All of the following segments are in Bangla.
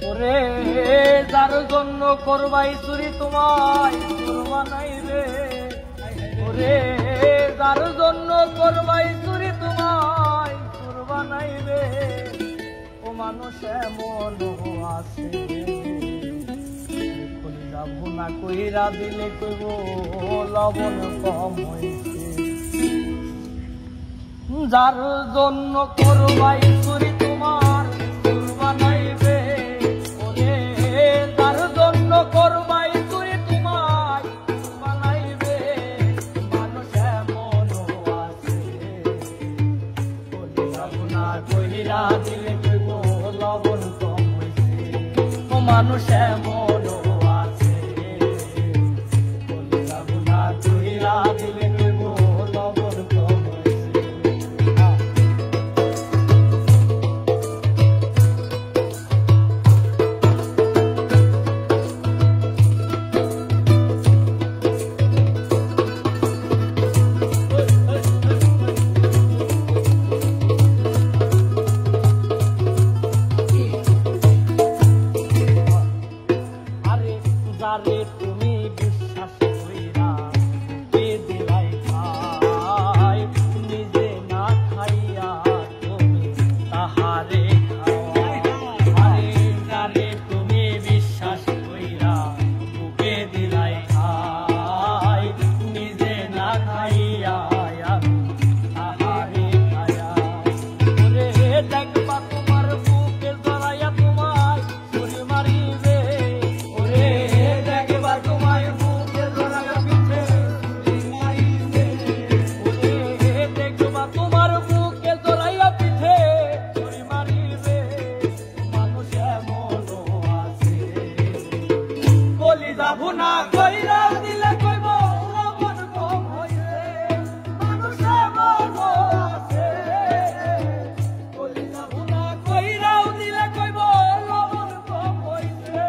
ওরে যার জন্য করবাই চুরি তোমায় করবা নাই রে, ওরে যার জন্য করবাই চুরি তোমায় করবা নাই রে, ও মানুষ এমন আছে ভুনা কইরা দিলে কইব লবণ কম হইছে। যার জন্য করবাই চুরি তোমার করবা নাই রে, ওরে যার জন্য করবাই চুরি তোমায় করবা নাই রে, মানুষ এমন আছে ভুনা কইরা দিলে কইব লবণ কম হইছে। ও মানুষ এমন যারে তুমি বিশ্বাস কইরা বুকে দিলাই খাই, নিজে না খাইয়া তুমি তাহারে খাওয়াই। আরে যারে তুমি বিশ্বাস কইরা বুকে দিলাই খাই, নিজে না খাইয়া আমি তাহারে খাইয়াই। ওরে দেখবা তোমার বুকে জড়াইয়া তোমায় ছুরি মারিবে, ওরে তোমার বুকে জড়াইয়া পিঠে ছুরি মারিবে, ওরে দেখবা তোমার বুকে জড়াইয়া পিঠে ছুরি মারিবে, মানুষ এমন আছে কলিজা ভুনা কইরা দিলে কইব লবণ কম হইছে। মানুষ এমন আছে কলিজা ভুনা কইরাও দিলে কইব লবণ কম হইছে।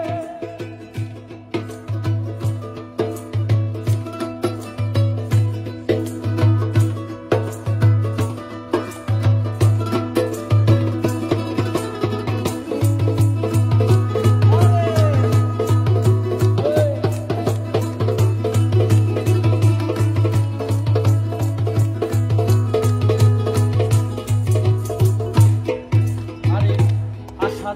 আশা